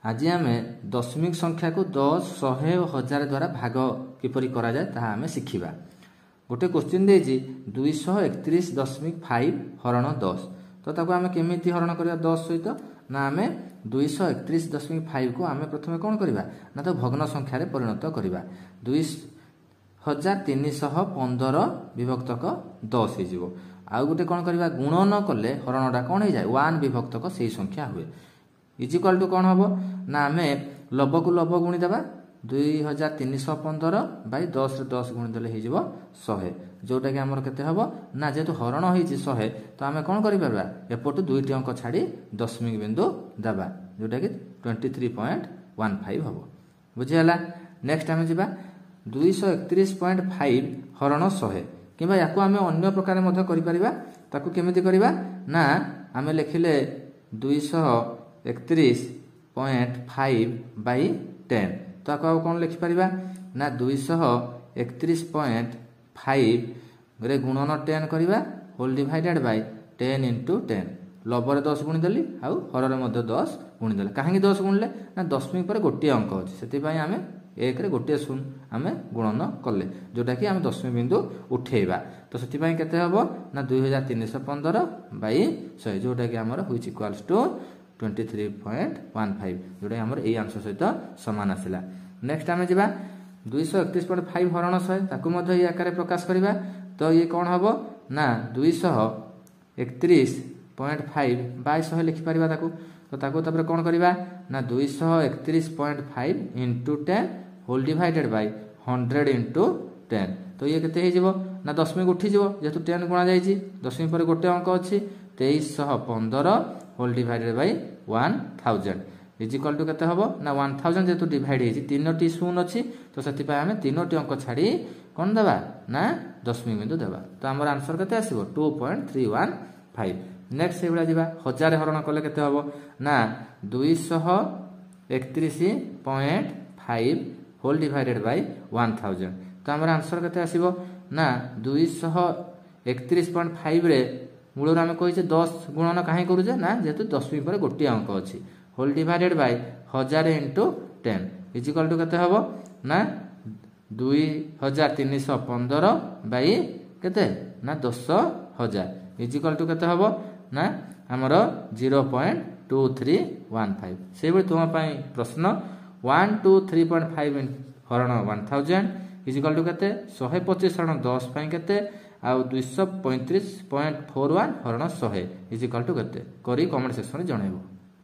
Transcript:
आज आम दशमिक संख्या को 10, 100 और 1000 द्वारा भाग किपरि करा जाए ताहा आमे शिखिबा। गोटे क्वेश्चन देछि 231.5 हरण 10 तो ताको आमे केमिति हरण करिया 10 सहित ना आमे 231.5 को आमे प्रथमे कोन करिबा ना तो भग्न संख्या रे परिणत करिबा। 2315 विभक्तक 10 हे जिवो। आउ गोटे कोन करिबा गुणन कले हरणटा कोन हे जाय 1 विभक्तक सेही संख्या हुए। इज इक्वल टू कौन हम ना आम लब को लब गुणी देवा 2315 बाई 10 रे 10 गुणी देले हो 100 जोटा कि आमर केते हबो ना जेतु हरण होइछि 100 तो आमे कोन करि परबा एपटु दुईटी अंक छाड़ी दशमिक बिंदु देवा जोटा कि 23.15 हबो। बुझियाला। नेक्स्ट आमे जिबा 231.5 हरण 100 किबा याको आमे अन्य प्रकार मध्ये करि परिबा। ताकू केमिति करिबा ना आमे लेखिले 231.5 बाई 10 तो आपको कौन लिखिपर ना 231.5 रे गुणन 10 करवा होल डिवाइडेड बाय 10 इंटू 10 लबर 10 गुणी देली आउ हर 10 गुणी देले कहीं 10 गुणले ना दशमिक पर गोटे अंक अच्छे से आम एक रे गोटे शून्य आम गुणन कले जोटा कि आम दशमिक बिंदु उठेबा तो से केते हबो ना 2315 बाई 100 जोटा कि आमर व्हिच इक्वल्स टू 23.15 जोटा आमर ए आंसर सहित समान आसिला। नेक्स्ट आमे जिबा 231.5 हरण 100 ताकू मध्ये ए आकार प्रकाश करिबा तो ये कोन हबो ना 231.5 बाय 100 लिखि परिबा ताकू तो ताकू तबरे कोन करिबा ना 231.5 into 10 whole divided by 100 into 10 तो ये केते हे जिवो ना दशमिक उठी जिवो जेतु 10 गुणा जायछि दशमिक पर गोटे अंक अछि 2315 whole divided by 1000 is equal to केते हबो ना 1000 जेतु डिवाइड हेछि तीनोटी शून्य अछि तो सेति पय हमें तीनोटी अंक छाडी कोन देबा ना दशमिक बिंदु देबा तो हमर आंसर केते आसीबो 2.315। नेक्स्ट सेबला जिबा 1000 हरण कले केते हबो ना 231.5 होल डिवाइडेड बाय 1000 तो हमर आंसर केते आसीबो ना 231.5 रे मूलर आम कही 10 गुणन कहीं करूचे ना जेहेतु दशमिक पर गोटे अंक अच्छी whole divided by 1000 into 10 is equal to केते हबो ना 2315 बाई केते ना 10000 इज इक्वल टू केते हबो ना हमर 0.2315 से बे तुम पई प्रश्न 123.5 हरण 1000 इज इक्वल टू केते 125 हरण 10 पई केते आउ 235.41 हरण 100 इज इक्वल टू केते करी कमेंट सेक्शन रे जणाइबो।